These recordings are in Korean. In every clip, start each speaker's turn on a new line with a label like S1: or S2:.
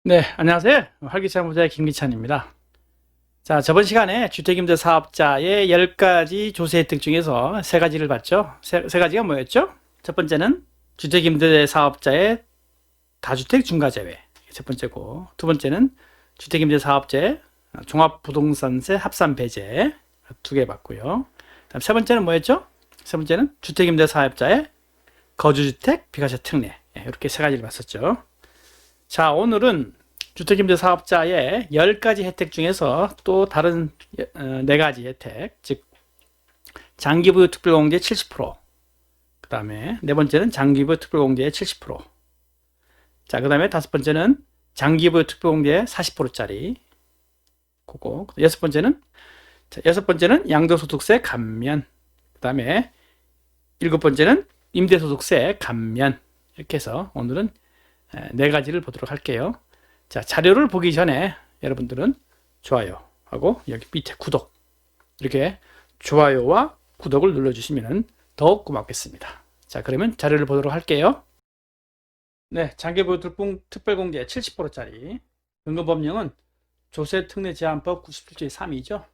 S1: 네, 안녕하세요. 활기찬 부자의 김기찬입니다. 자, 저번 시간에 주택임대 사업자의 10가지 조세 혜택 중에서 3가지를 봤죠. 세 가지가 뭐였죠? 첫 번째는 주택임대 사업자의 다주택 중과 제외. 첫 번째고, 두 번째는 주택임대 사업자의 종합부동산세 합산 배제. 2개 봤고요. 다음 세 번째는 뭐였죠? 세 번째는 주택임대 사업자의 거주주택 비과세 특례. 이렇게 3가지를 봤었죠. 자, 오늘은 주택임대 사업자의 10가지 혜택 중에서 또 다른 4가지 혜택, 즉 장기부유 특별공제 70%, 그 다음에 네 번째는 장기부유 특별공제 70%, 자, 그 다음에 다섯 번째는 장기부유 특별공제 40%짜리, 그거, 여섯 번째는 양도소득세 감면, 그 다음에 일곱 번째는 임대소득세 감면, 이렇게 해서 오늘은 4가지를 보도록 할게요. 자, 자료를 보기 전에 여러분들은 좋아요하고 여기 밑에 구독, 이렇게 좋아요와 구독을 눌러주시면 더욱 고맙겠습니다. 자, 그러면 자료를 보도록 할게요. 네, 장기부유 특별공제 70%짜리 근거법령은 조세특례제한법 97조의 3이죠.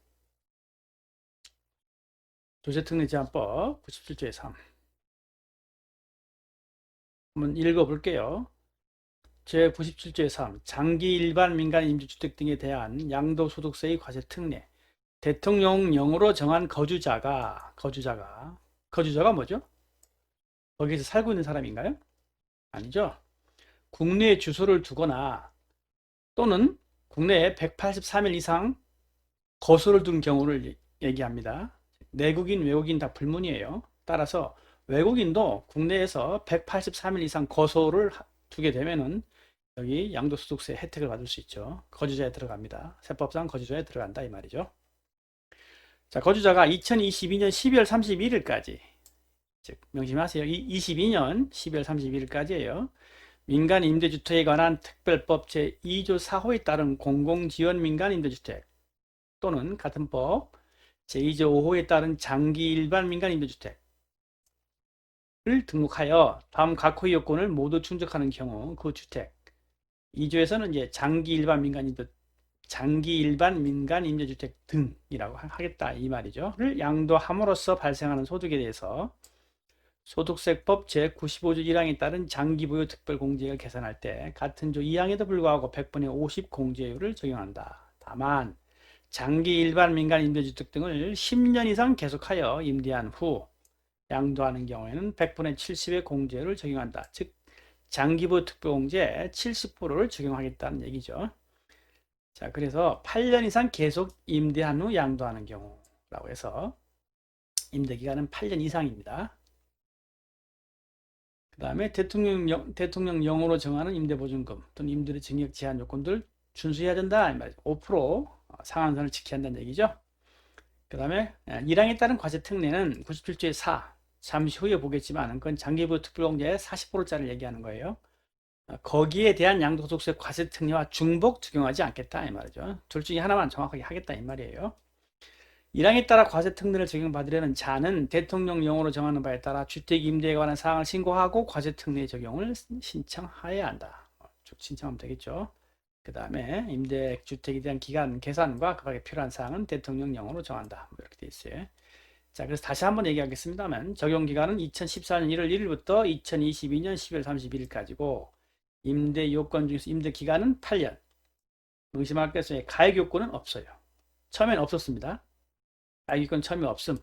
S1: 조세특례제한법 97조의 3 한번 읽어볼게요. 제97조의 3. 장기 일반 민간 임대주택 등에 대한 양도소득세의 과세 특례. 대통령령으로 정한 거주자가 뭐죠? 거기서 살고 있는 사람인가요? 아니죠. 국내에 주소를 두거나 또는 국내에 183일 이상 거소를 둔 경우를 얘기합니다. 내국인, 외국인 다 불문이에요. 따라서 외국인도 국내에서 183일 이상 거소를 두게 되면은 여기 양도소득세 혜택을 받을 수 있죠. 거주자에 들어갑니다. 세법상 거주자에 들어간다 이 말이죠. 자, 거주자가 2022년 12월 31일까지, 즉 명심하세요. 22년 12월 31일까지예요. 민간 임대주택에 관한 특별법 제2조 4호에 따른 공공지원 민간 임대주택 또는 같은 법 제2조 5호에 따른 장기 일반 민간 임대주택을 등록하여 다음 각 호 요건을 모두 충족하는 경우 그 주택 2조에서는 이제 장기 일반 민간 임대주택 등이라고 하겠다 이 말이죠.를 양도함으로써 발생하는 소득에 대해서 소득세법 제95조 1항에 따른 장기부유 특별공제를 계산할 때 같은 조 2항에도 불구하고 100분의 50 공제율을 적용한다. 다만 장기 일반 민간 임대주택 등을 10년 이상 계속하여 임대한 후 양도하는 경우에는 100분의 70의 공제율을 적용한다. 즉 장기부유 특별공제 70%를 적용하겠다는 얘기죠. 자, 그래서 8년 이상 계속 임대한 후 양도하는 경우라고 해서 임대기간은 8년 이상입니다. 그 다음에 대통령령으로 정하는 임대보증금 또는 임대료 증액 제한 요건들 준수해야 된다. 이 말이죠. 5% 상한선을 지켜야 한다는 얘기죠. 그 다음에 1항에 따른 과세 특례는 97조의 4 잠시 후에 보겠지만 그건 장기부유 특별공제의 40%짜리를 얘기하는 거예요. 거기에 대한 양도소득세 과세 특례와 중복 적용하지 않겠다 이 말이죠. 둘 중에 하나만 정확하게 하겠다 이 말이에요. 1항에 따라 과세 특례를 적용받으려는 자는 대통령령으로 정하는 바에 따라 주택 임대에 관한 사항을 신고하고 과세 특례 적용을 신청하여야 한다. 신청하면 되겠죠. 그 다음에 임대주택에 대한 기간 계산과 그에 필요한 사항은 대통령령으로 정한다. 이렇게 돼 있어요. 자, 그래서 다시 한번 얘기하겠습니다만 적용기간은 2014년 1월 1일부터 2022년 12월 31일까지고 임대 요건 중에서 임대 기간은 8년. 명심할 것은 가액 요건은 없어요. 처음엔 없었습니다. 가액 요건 처음에 없음.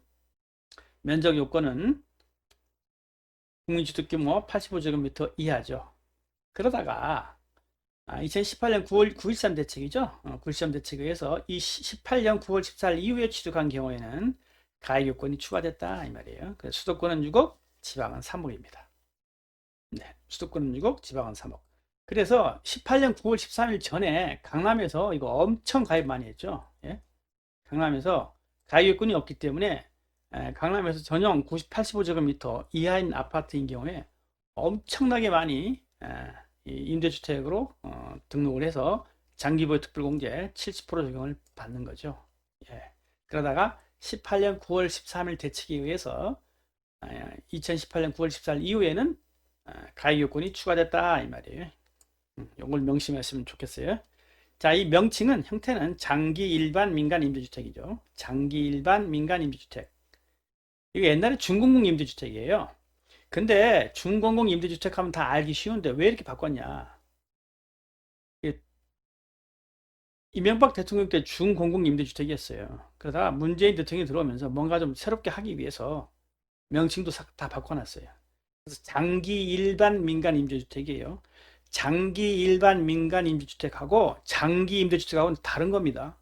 S1: 면적 요건은 국민주택 규모 85제곱미터 이하죠. 그러다가 2018년 9월 9.13 대책이죠. 9.13 대책에 의해서 이 18년 9월 14일 이후에 취득한 경우에는 가액 요건이 추가됐다 이 말이에요. 그래서 수도권은 6억, 지방은 3억입니다. 네, 수도권은 6억, 지방은 3억. 그래서 18년 9월 13일 전에 강남에서 이거 엄청 가입 많이 했죠. 예? 강남에서 가입 요건이 없기 때문에 강남에서 전용 85제곱미터 이하인 아파트인 경우에 엄청나게 많이 임대주택으로 등록을 해서 장기부유 특별공제 70% 적용을 받는 거죠. 예. 그러다가 18년 9월 13일 대책에 의해서 2018년 9월 14일 이후에는 가입 요건이 추가됐다 이 말이에요. 이걸 명심했으면 좋겠어요. 자, 이 명칭은 형태는 장기 일반 민간 임대주택이죠. 장기 일반 민간 임대주택. 이게 옛날에 준공공 임대주택이에요. 근데 준공공 임대주택 하면 다 알기 쉬운데 왜 이렇게 바꿨냐? 이게 이명박 대통령 때 준공공 임대주택이었어요. 그러다가 문재인 대통령이 들어오면서 뭔가 좀 새롭게 하기 위해서 명칭도 다 바꿔놨어요. 그래서 장기 일반 민간 임대주택이에요. 장기 일반 민간 임대주택하고 장기 임대주택하고는 다른 겁니다.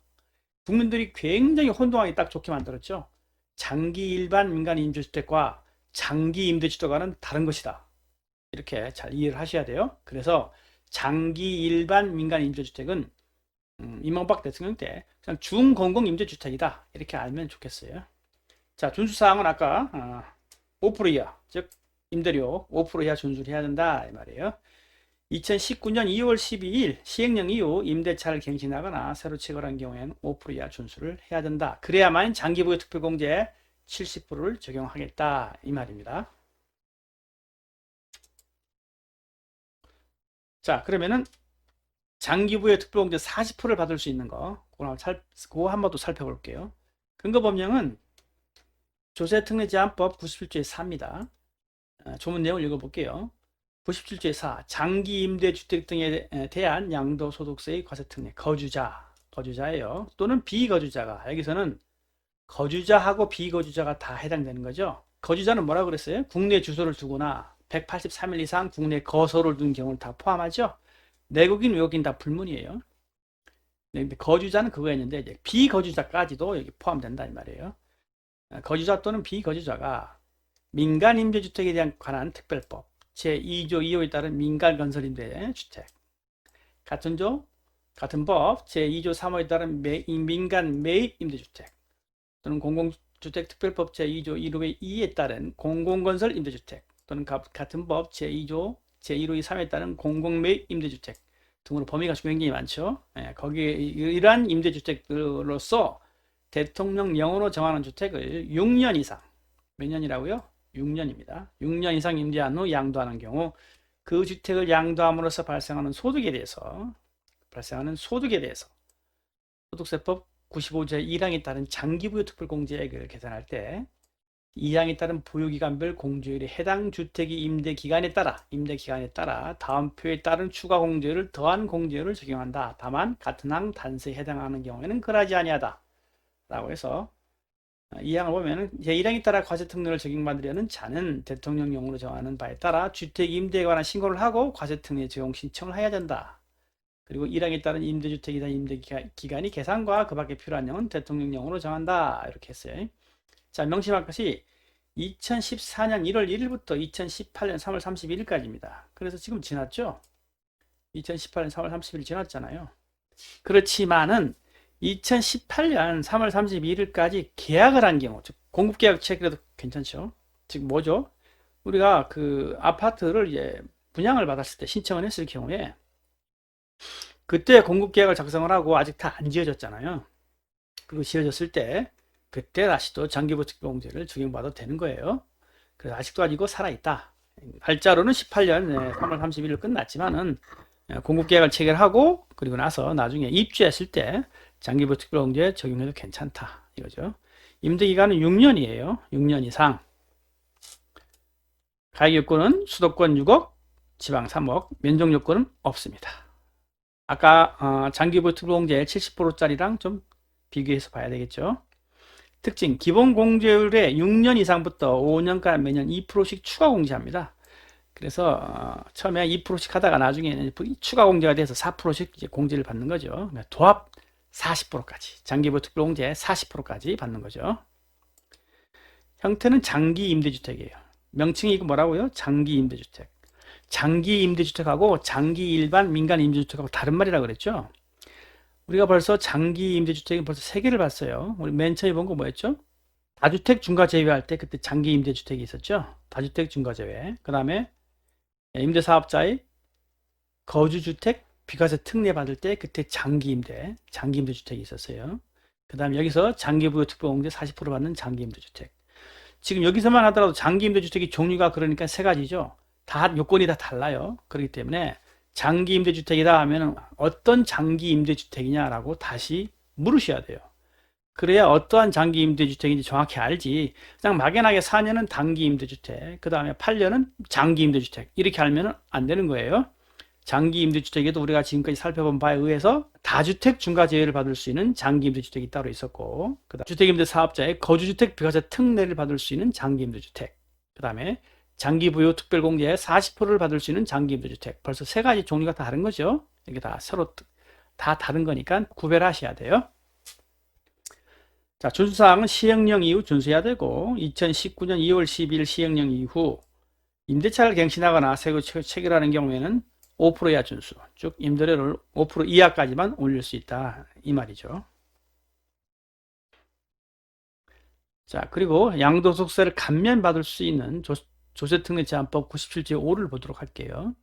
S1: 국민들이 굉장히 혼동하기 딱 좋게 만들었죠. 장기 일반 민간 임대주택과 장기 임대주택과는 다른 것이다. 이렇게 잘 이해를 하셔야 돼요. 그래서 장기 일반 민간 임대주택은 이명박 대통령 때 그냥 중공공 임대주택이다. 이렇게 알면 좋겠어요. 자, 준수사항은 아까 5% 이하, 즉 임대료 5% 이하 준수를 해야 된다 이 말이에요. 2019년 2월 12일 시행령 이후 임대차를 갱신하거나 새로 체결한 경우에는 5% 이하 준수를 해야 된다. 그래야만 장기부여 특별공제 70%를 적용하겠다 이 말입니다. 자, 그러면은 장기부여 특별공제 40%를 받을 수 있는 거 그거 한 번 더 살펴볼게요. 근거법령은 조세특례제한법 97조의 4입니다. 조문 내용을 읽어볼게요. 97조의 4 장기임대주택 등에 대한 양도소득세의 과세특례 거주자예요. 또는 비거주자가 여기서는 거주자하고 비거주자가 다 해당되는 거죠. 거주자는 뭐라고 그랬어요? 국내 주소를 두거나 183일 이상 국내 거소를 둔 경우를 다 포함하죠. 내국인 외국인 다 불문이에요. 근데 거주자는 그거였는데 이제 비거주자까지도 여기 포함된다 이 말이에요. 거주자 또는 비거주자가 민간임대주택에 대한 관한 특별법 제2조 2호에 따른 민간건설임대주택 같은 법 제2조 3호에 따른 민간 매입임대주택 또는 공공주택특별법 제2조 1호의 2에 따른 공공건설임대주택 또는 같은 법 제2조 제1호 3에 따른 공공매입임대주택 등으로 범위가 굉장히 많죠. 거기에 이러한 임대주택으로서 대통령령으로 정하는 주택을 6년 이상 몇 년이라고요? 6년입니다. 6년 이상 임대한 후 양도하는 경우 그 주택을 양도함으로써 발생하는 소득에 대해서 소득세법 95조 1항에 따른 장기부여 특별공제액을 계산할 때 2항에 따른 보유기간별 공제율이 해당 주택의 임대기간에 따라 다음 표에 따른 추가 공제율을 더한 공제율을 적용한다. 다만 같은 항 단서에 해당하는 경우에는 그러하지 아니하다. 라고 해서 이 항을 보면 제1항에 따라 과세특례를 적용받으려는 자는 대통령령으로 정하는 바에 따라 주택 임대에 관한 신고를 하고 과세특례 적용 신청을 해야 된다. 그리고 1항에 따른 임대주택에 대한 임대기간이 계산과 그 밖에 필요한 내용은 대통령령으로 정한다. 이렇게 했어요. 자, 명심할 것이 2014년 1월 1일부터 2018년 3월 31일까지입니다. 그래서 지금 지났죠? 2018년 3월 30일 지났잖아요. 그렇지만은 2018년 3월 31일까지 계약을 한 경우, 즉 공급계약 체결해도 괜찮죠? 즉 뭐죠? 우리가 그 아파트를 이제 분양을 받았을 때 신청을 했을 경우에 그때 공급계약을 작성을 하고 아직 다 안 지어졌잖아요. 그리고 지어졌을 때 그때 다시 또 장기부특별공제를 적용받아도 되는 거예요. 그래서 아직도 가지고 살아있다. 날짜로는 18년 3월 30일로 끝났지만은 공급계약을 체결하고 그리고 나서 나중에 입주했을 때 장기부특별공제 적용해도 괜찮다 이거죠. 임대기간은 6년이에요. 6년 이상. 가액요건은 수도권 6억, 지방 3억, 면적요건은 없습니다. 아까 장기부특별공제 70%짜리랑 좀 비교해서 봐야 되겠죠. 특징, 기본 공제율의 6년 이상부터 5년간 매년 2%씩 추가 공제합니다. 그래서 처음에 2%씩 하다가 나중에 추가 공제가 돼서 4%씩 이제 공제를 받는 거죠. 그러니까 도합 40%까지, 장기부 특별공제 40%까지 받는 거죠. 형태는 장기 임대주택이에요. 명칭이 이거 뭐라고요? 장기 임대주택. 장기 임대주택하고 장기 일반 민간 임대주택하고 다른 말이라고 그랬죠. 우리가 벌써 장기 임대주택이 벌써 3개를 봤어요. 우리 맨 처음에 본 거 뭐였죠? 다주택 중과 제외할 때 그때 장기 임대주택이 있었죠. 다주택 중과 제외. 그 다음에 임대사업자의 거주주택 비과세 특례 받을 때 그때 장기 임대주택이 있었어요. 그 다음에 여기서 장기부여 특별공제 40% 받는 장기 임대주택. 지금 여기서만 하더라도 장기 임대주택이 종류가 그러니까 3가지죠. 다 요건이 다 달라요. 그렇기 때문에 장기 임대주택이다 하면 어떤 장기 임대주택이냐라고 다시 물으셔야 돼요. 그래야 어떠한 장기 임대주택인지 정확히 알지. 그냥 막연하게 4년은 단기 임대주택, 그 다음에 8년은 장기 임대주택 이렇게 알면 안 되는 거예요. 장기 임대주택에도 우리가 지금까지 살펴본 바에 의해서 다주택 중과제외를 받을 수 있는 장기 임대주택이 따로 있었고, 그다음 주택임대 사업자의 거주주택 비과세 특례를 받을 수 있는 장기 임대주택, 그 다음에 장기 부여 특별공제의 40%를 받을 수 있는 장기 임대주택. 벌써 세 가지 종류가 다 다른 거죠. 이게 다 서로 다 다른 거니까 구별하셔야 돼요. 자, 준수사항은 시행령 이후 준수해야 되고, 2019년 2월 12일 시행령 이후 임대차를 갱신하거나 새로 체결하는 경우에는 5% 이하 준수, 즉 임대료를 5% 이하까지만 올릴 수 있다 이 말이죠. 자, 그리고 양도소득세를 감면받을 수 있는 조세특례제한법 97조 5를 보도록 할게요.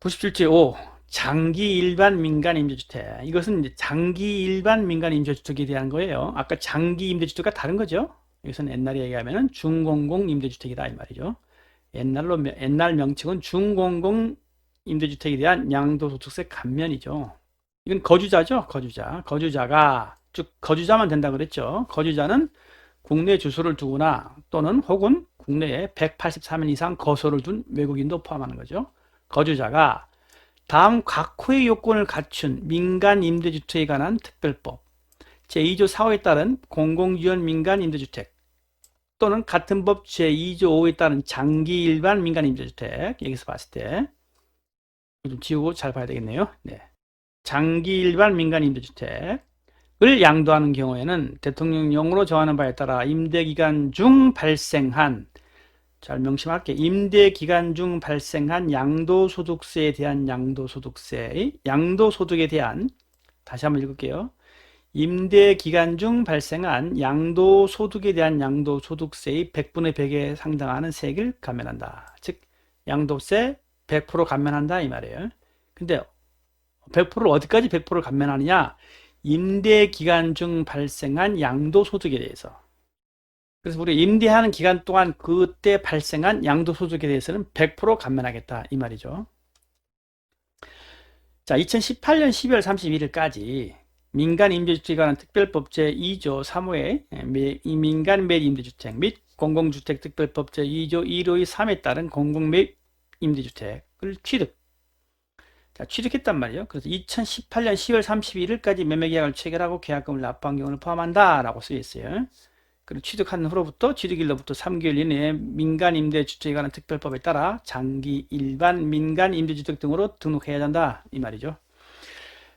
S1: 97조 5 장기 일반 민간 임대주택. 이것은 이제 장기 일반 민간 임대주택에 대한 거예요. 아까 장기 임대주택과 다른 거죠. 이것은 옛날에 얘기하면 중공공 임대주택이다 이 말이죠. 옛날 명칭은 중공공 임대주택에 대한 양도소득세 감면이죠. 이건 거주자죠. 거주자가 즉 거주자만 된다 그랬죠. 거주자는 국내 주소를 두거나 또는 혹은 국내에 183일 이상 거소를 둔 외국인도 포함하는 거죠. 거주자가 다음 각호의 요건을 갖춘 민간 임대주택에 관한 특별법 제2조 4호에 따른 공공지원 민간 임대주택 또는 같은 법 제2조 5호에 따른 장기 일반 민간 임대주택, 여기서 봤을 때 좀 지우고 잘 봐야 되겠네요. 네. 장기 일반 민간 임대주택을 양도하는 경우에는 대통령령으로 정하는 바에 따라 임대기간 중 발생한, 잘 명심할게, 임대기간 중 발생한 양도소득세에 대한 양도소득에 대한, 다시 한번 읽을게요. 임대기간 중 발생한 양도소득에 대한 양도소득세의 100분의 100에 상당하는 세액을 감면한다. 즉 양도세 100% 감면한다 이 말이에요. 근데 100%를 어디까지 100%를 감면하느냐? 임대기간 중 발생한 양도소득에 대해서. 그래서 우리 임대하는 기간 동안 그때 발생한 양도소득에 대해서는 100% 감면하겠다 이 말이죠. 자, 2018년 12월 31일까지 민간 임대주택에 관한 특별법 제2조 3호의 민간 매 임대주택 및 공공주택 특별법 제2조 1호의 3에 따른 공공 매 임대주택을 취득했단 말이에요. 그래서 2018년 10월 31일까지 매매계약을 체결하고 계약금을 납부한 경우를 포함한다 라고 쓰여 있어요. 그리고 취득한 후로부터 취득일로부터 3개월 이내에 민간 임대주택에 관한 특별법에 따라 장기 일반 민간 임대주택 등으로 등록해야 한다 이 말이죠.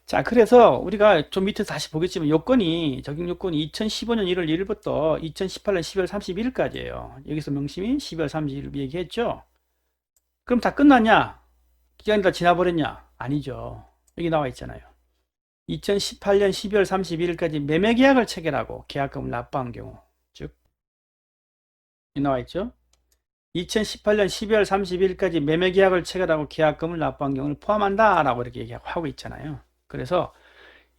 S1: 자, 그래서 우리가 좀 밑에 다시 보겠지만 적용 요건이 2015년 1월 1일부터 2018년 12월 31일까지예요. 여기서 명심이 12월 31일 얘기했죠. 그럼 다 끝났냐? 기간이 다 지나버렸냐? 아니죠. 여기 나와 있잖아요. 2018년 12월 31일까지 매매계약을 체결하고 계약금을 납부한 경우, 즉 여기 나와 있죠. 2018년 12월 31일까지 매매계약을 체결하고 계약금을 납부한 경우를 포함한다 라고 이렇게 얘기하고 있잖아요. 그래서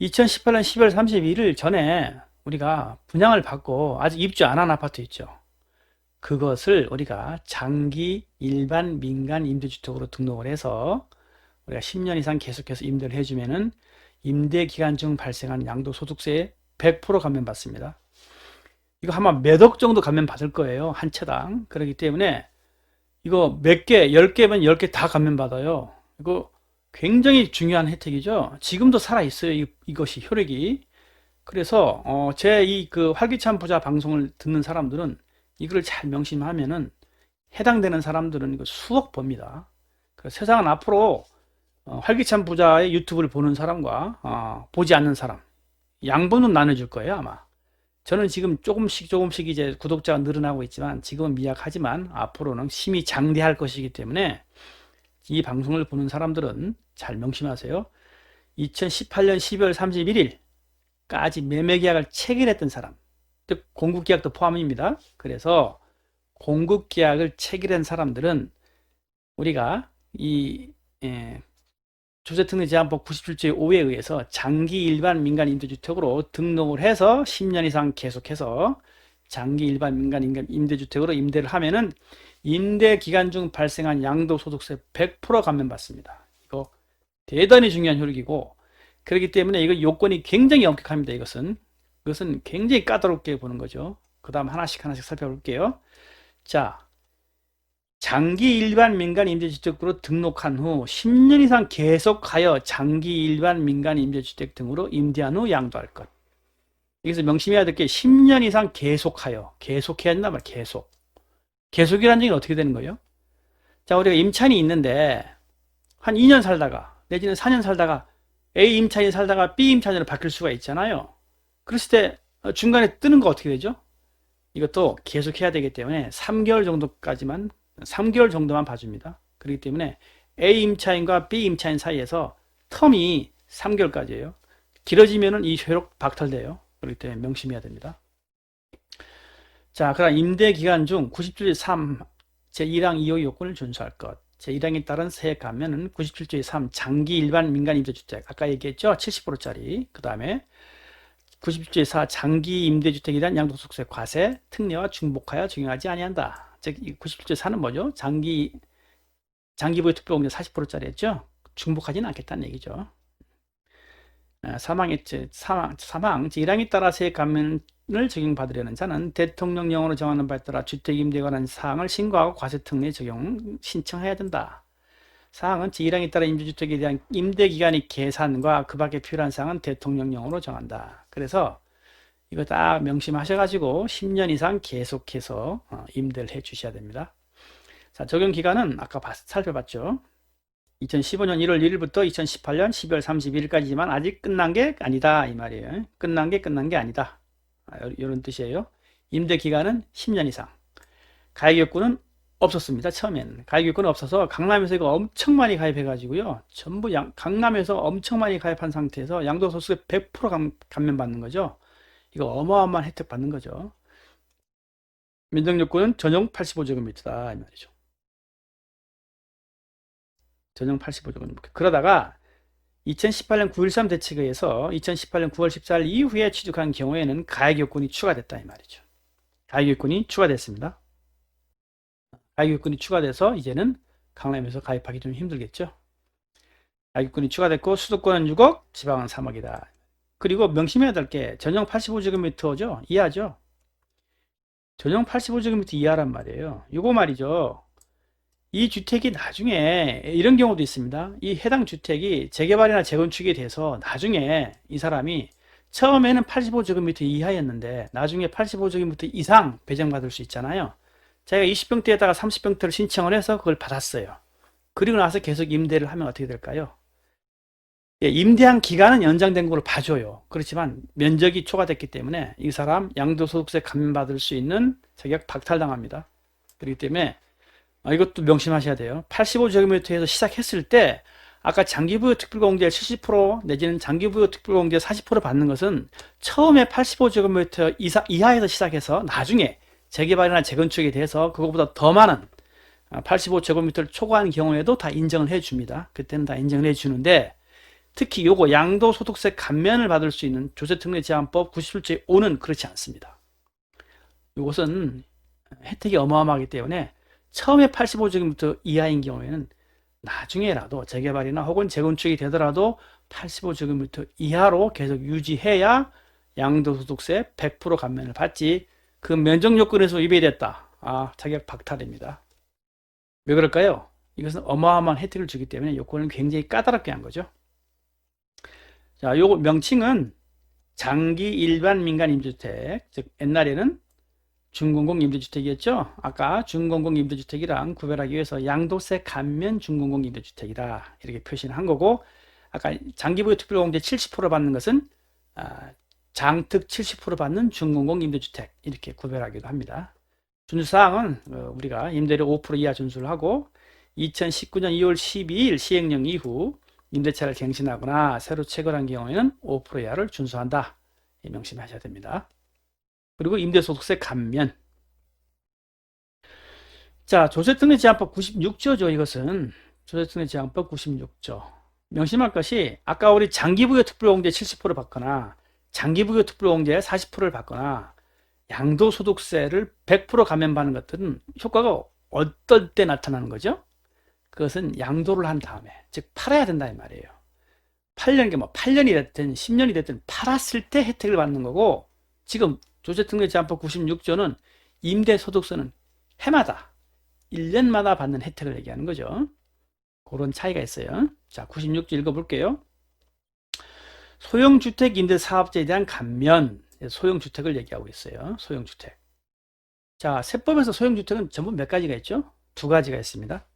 S1: 2018년 12월 31일 전에 우리가 분양을 받고 아직 입주 안 한 아파트 있죠. 그것을 우리가 장기 일반 민간 임대주택으로 등록을 해서 우리가 10년 이상 계속해서 임대를 해주면은 임대기간 중 발생하는 양도소득세에 100% 감면받습니다. 이거 아마 몇 억 정도 감면받을 거예요. 한 채당. 그렇기 때문에 이거 몇 개, 10개면 10개 다 감면받아요. 이거 굉장히 중요한 혜택이죠. 지금도 살아있어요. 이것이 효력이. 그래서 제 그 활기찬 부자 방송을 듣는 사람들은 이걸 잘 명심하면은 해당되는 사람들은 이거 수억 법니다. 그래서 세상은 앞으로 활기찬 부자의 유튜브를 보는 사람과 보지 않는 사람 양분은 나눠줄 거예요 아마. 저는 지금 조금씩 이제 구독자가 늘어나고 있지만 지금은 미약하지만 앞으로는 심히 장대할 것이기 때문에 이 방송을 보는 사람들은 잘 명심하세요. 2018년 12월 31일까지 매매계약을 체결했던 사람, 즉 공급계약도 포함입니다. 그래서 공급계약을 체결한 사람들은 우리가 이 조세특례제한법 97조의 5에 의해서 장기 일반 민간 임대주택으로 등록을 해서 10년 이상 계속해서 장기 일반 민간 임대주택으로 임대를 하면은 임대 기간 중 발생한 양도소득세 100% 감면받습니다. 이거 대단히 중요한 효력이고, 그렇기 때문에 이거 요건이 굉장히 엄격합니다. 이것은 굉장히 까다롭게 보는 거죠. 그 다음 하나씩 살펴볼게요. 자, 장기 일반 민간 임대주택으로 등록한 후 10년 이상 계속하여 장기 일반 민간 임대주택 등으로 임대한 후 양도할 것. 여기서 명심해야 될 게 10년 이상 계속해야 된단 말이에요. 계속이라는 얘기는 어떻게 되는 거예요? 자, 우리가 임차인이 있는데 한 2년 살다가 내지는 4년 살다가 A 임차인이 살다가 B 임차인으로 바뀔 수가 있잖아요. 그랬을 때 중간에 뜨는 거 어떻게 되죠? 이것도 계속해야 되기 때문에 3개월 정도만 봐줍니다. 그렇기 때문에 A 임차인과 B 임차인 사이에서 텀이 3개월까지예요. 길어지면은 이 효력 박탈돼요. 그렇기 때문에 명심해야 됩니다. 자, 그럼 임대 기간 중 97조 3 제1항 2호 요건을 준수할 것. 제1항에 따른 세액 감면은 97조의 3 장기 일반 민간 임대주택 아까 얘기했죠? 70%짜리. 그 다음에 97조의 4 장기 임대주택에 대한 양도소득세 과세 특례와 중복하여 적용하지 아니한다. 즉 97조의 4는 뭐죠? 장기부의 특별공제 40%짜리 했죠? 중복하지는 않겠다는 얘기죠. 사망 1항에 따라 세액 감면을 적용받으려는 자는 대통령령으로 정하는 바에 따라 주택임대에 관한 사항을 신고하고 과세특례 적용 신청해야 된다. 사항은 제1항에 따라 임대주택에 대한 임대기간의 계산과 그 밖에 필요한 사항은 대통령령으로 정한다. 그래서 이거 딱 명심하셔가지고 10년 이상 계속해서 임대를 해 주셔야 됩니다. 자, 적용기간은 아까 살펴봤죠. 2015년 1월 1일부터 2018년 12월 31일까지지만 아직 끝난 게 아니다 이 말이에요. 끝난 게 아니다. 이런 뜻이에요. 임대 기간은 10년 이상. 가액요건은 없었습니다. 처음에는 가액요건은 없어서 강남에서 이거 엄청 많이 가입해 가지고요. 전부 강남에서 엄청 많이 가입한 상태에서 양도소득세 100% 감면받는 거죠. 이거 어마어마한 혜택 받는 거죠. 면적요건은 전용 85제곱미터다 이 말이죠. 전용 85제곱미터. 그러다가 2018년 9.13 대책에 의해서 2018년 9월 14일 이후에 취득한 경우에는 가액요건이 추가됐다 이 말이죠. 가액요건이 추가됐습니다. 가액요건이 추가돼서 이제는 강남에서 가입하기 좀 힘들겠죠. 가액요건이 추가됐고 수도권은 6억, 지방은 3억이다. 그리고 명심해야 될 게 전용 85제곱미터죠. 이하죠. 전용 85제곱미터 이하란 말이에요. 이거 말이죠. 이 주택이 나중에 이런 경우도 있습니다. 이 해당 주택이 재개발이나 재건축이 돼서 나중에 이 사람이 처음에는 85제곱미터 이하였는데 나중에 85제곱미터 이상 배정받을 수 있잖아요. 자기가 20평대에다가 30평대를 신청을 해서 그걸 받았어요. 그리고 나서 계속 임대를 하면 어떻게 될까요? 예, 임대한 기간은 연장된 걸로 봐줘요. 그렇지만 면적이 초과됐기 때문에 이 사람 양도소득세 감면받을 수 있는 자격 박탈당합니다. 그렇기 때문에 이것도 명심하셔야 돼요. 85제곱미터에서 시작했을 때 아까 장기부여 특별공제 70% 내지는 장기부여 특별공제 40% 받는 것은 처음에 85제곱미터 이하에서 시작해서 나중에 재개발이나 재건축에 대해서 그것보다 더 많은 85제곱미터를 초과한 경우에도 다 인정을 해줍니다. 그때는 다 인정을 해주는데 특히 요거 양도소득세 감면을 받을 수 있는 조세특례제한법 97조의 5는 그렇지 않습니다. 이것은 혜택이 어마어마하기 때문에 처음에 85제곱미터 이하인 경우에는 나중에라도 재개발이나 혹은 재건축이 되더라도 85제곱미터 이하로 계속 유지해야 양도소득세 100% 감면을 받지 그 면적 요건에서 위배됐다. 자격 박탈입니다. 왜 그럴까요? 이것은 어마어마한 혜택을 주기 때문에 요건을 굉장히 까다롭게 한 거죠. 자, 요거 명칭은 장기 일반 민간 임대주택, 즉 옛날에는 준공공 임대주택이었죠. 아까 준공공 임대주택이랑 구별하기 위해서 양도세 감면 준공공 임대주택이다 이렇게 표시를 한 거고 아까 장기부여 특별공제 70% 받는 것은 장특 70% 받는 준공공 임대주택 이렇게 구별하기도 합니다. 준수사항은 우리가 임대료 5% 이하 준수를 하고 2019년 2월 12일 시행령 이후 임대차를 갱신하거나 새로 체결한 경우에는 5% 이하를 준수한다. 명심하셔야 됩니다. 그리고 임대소득세 감면. 자, 조세특례제한법 96조죠. 이것은 조세특례제한법 96조. 명심할 것이 아까 우리 장기부여 특별공제 70% 받거나 장기부여 특별공제 40%를 받거나 양도소득세를 100% 감면받는 것들은 효과가 어떨 때 나타나는 거죠? 그것은 양도를 한 다음에, 즉 팔아야 된다 이 말이에요. 팔려는 게 뭐 8년이 됐든 10년이 됐든 팔았을 때 혜택을 받는 거고, 지금 조세특례제한법 96조는 임대소득세는 해마다 1년마다 받는 혜택을 얘기하는 거죠. 그런 차이가 있어요. 자, 96조 읽어볼게요. 소형주택 임대사업자에 대한 감면, 소형주택을 얘기하고 있어요. 소형주택. 자, 세법에서 소형주택은 전부 몇 가지가 있죠? 두 가지가 있습니다.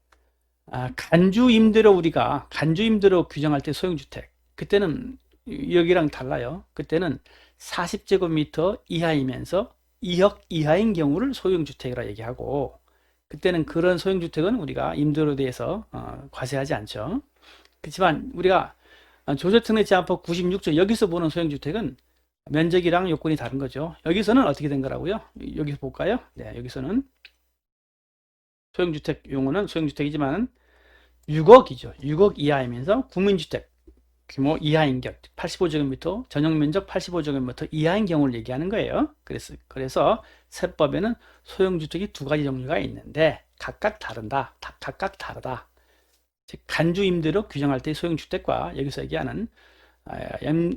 S1: 간주임대로 우리가 간주임대로 규정할 때 소형주택, 그때는 여기랑 달라요. 그때는 40제곱미터 이하이면서 2억 이하인 경우를 소형주택이라 얘기하고, 그때는 그런 소형주택은 우리가 임대료에 대해서 과세하지 않죠. 그렇지만 우리가 조세특례제한법 96조 여기서 보는 소형주택은 면적이랑 요건이 다른 거죠. 여기서는 어떻게 된 거라고요? 여기서 볼까요? 네, 여기서는 소형주택 용어는 소형주택이지만 6억이죠. 6억 이하이면서 국민주택 규모 이하인 경 85제곱미터, 전용면적 85제곱미터 이하인 경우를 얘기하는 거예요. 그래서 세법에는 소형주택이 두 가지 종류가 있는데 각각 다르다. 각각 다르다. 즉 간주임대로 규정할 때 소형주택과 여기서 얘기하는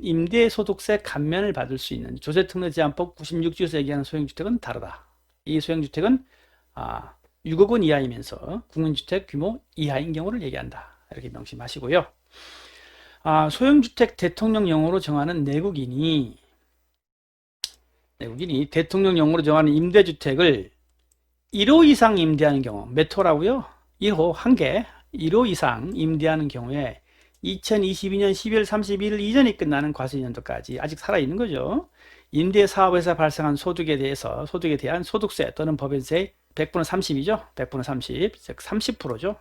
S1: 임대소득세 감면을 받을 수 있는 조세특례제한법 96조에서 얘기하는 소형주택은 다르다. 이 소형주택은 6억 원 이하이면서 국민주택 규모 이하인 경우를 얘기한다. 이렇게 명심하시고요. 소형주택 대통령령으로 정하는 내국인이 대통령령으로 정하는 임대주택을 1호 이상 임대하는 경우, 몇 호라고요? 1호, 한 개, 1호 이상 임대하는 경우에 2022년 12월 31일 이전이 끝나는 과세연도까지 아직 살아있는 거죠. 임대사업에서 발생한 소득에 대한 소득세 또는 법인세 100분의 30이죠. 100분의 30, 즉 30%죠.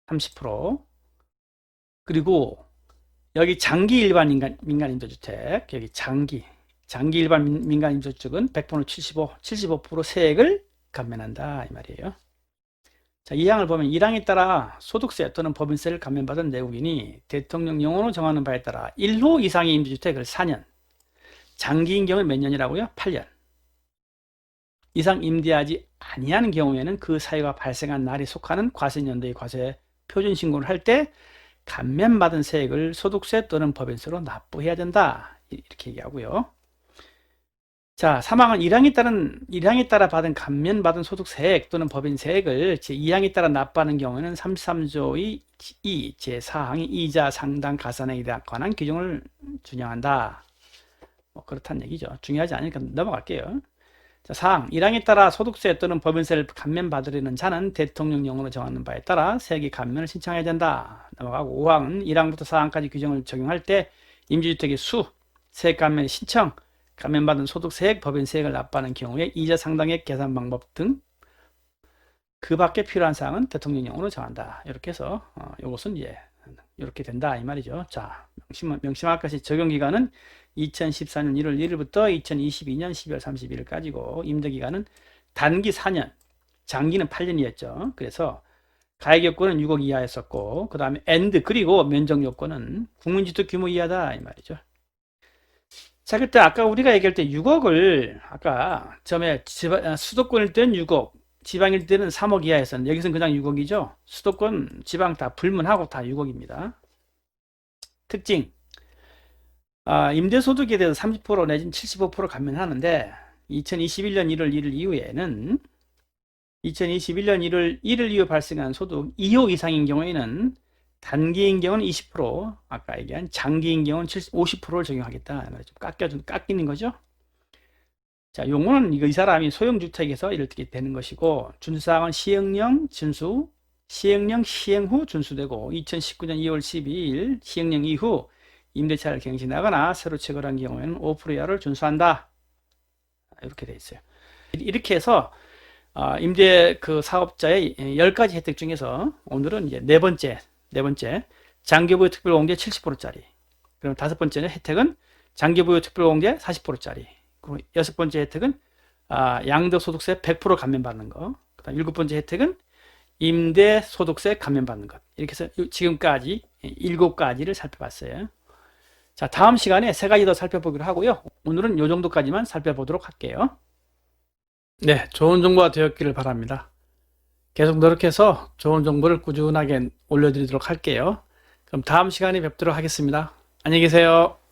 S1: 30%. 그리고 여기 장기 일반 민간 임대주택, 여기 장기 일반 민간 임대주택은 100분의 75% 세액을 감면한다 이 말이에요. 자, 이 항을 보면 1항에 따라 소득세 또는 법인세를 감면받은 내국인이 대통령령으로 정하는 바에 따라 1호 이상의 임대주택을 4년, 장기인 경우는 몇 년이라고요? 8년 이상 임대하지 아니하는 경우에는 그 사유가 발생한 날이 속하는 과세연도의 과세 표준 신고를 할 때 감면받은 세액을 소득세 또는 법인세로 납부해야 된다. 이렇게 얘기하고요. 자, 3항은 1항에 따라 받은 감면받은 소득세액 또는 법인세액을 제2항에 따라 납부하는 경우에는 33조의 2, 제4항이 이자 상당 가산액에 관한 규정을 준용한다. 뭐 그렇다는 얘기죠. 중요하지 않으니까 넘어갈게요. 자, 4항 1항에 따라 소득세 또는 법인세를 감면받으려는 자는 대통령령으로 정하는 바에 따라 세액의 감면을 신청해야 된다. 넘어가고 5항은 1항부터 4항까지 규정을 적용할 때 임대주택의 수, 세액 감면 신청, 감면받은 소득세액, 법인세액을 납부하는 경우에 이자 상당액 계산 방법 등 그 밖에 필요한 사항은 대통령령으로 정한다. 이렇게 해서 이것은 이렇게 된다 이 말이죠. 자, 명심할 것이 적용기간은 2014년 1월 1일부터 2022년 12월 31일까지고 임대기간은 단기 4년, 장기는 8년이었죠. 그래서 가액 요건은 6억 이하였었고 그 다음에 그리고 면적 요건은 국민주택 규모 이하다 이 말이죠. 자, 그때 아까 우리가 얘기할 때 6억을 아까 처음에 수도권일 때는 6억, 지방일 때는 3억 이하였었는데 여기서는 그냥 6억이죠. 수도권, 지방 다 불문하고 다 6억입니다. 특징, 임대소득에 대해서 30% 내지는 75% 감면하는데 2021년 1월 1일 이후에는 2021년 1월 1일 이후 발생한 소득 2호 이상인 경우에는 단기인 경우는 20%, 아까 얘기한 장기인 경우는 50%를 적용하겠다. 좀 깎이는 거죠. 자, 용어는 이 사람이 소형주택에서 이렇게 되는 것이고, 준수사항은 시행령 시행 후 준수되고, 2019년 2월 12일 시행령 이후 임대차를 갱신하거나 새로 체결한 경우에는 5% 이하를 준수한다. 이렇게 돼 있어요. 이렇게 해서 임대 사업자의 10가지 혜택 중에서 오늘은 이제 네 번째 장기부여 특별공제 70%짜리. 그럼 다섯 번째는 혜택은 장기부여 특별공제 40%짜리. 그리고 여섯 번째 혜택은 양도소득세 100% 감면받는 거. 그다음 일곱 번째 혜택은 임대소득세 감면받는 것. 이렇게 해서 지금까지 7가지를 살펴봤어요. 자, 다음 시간에 3가지 더 살펴보기로 하고요. 오늘은 이 정도까지만 살펴보도록 할게요. 네, 좋은 정보가 되었기를 바랍니다. 계속 노력해서 좋은 정보를 꾸준하게 올려드리도록 할게요. 그럼 다음 시간에 뵙도록 하겠습니다. 안녕히 계세요.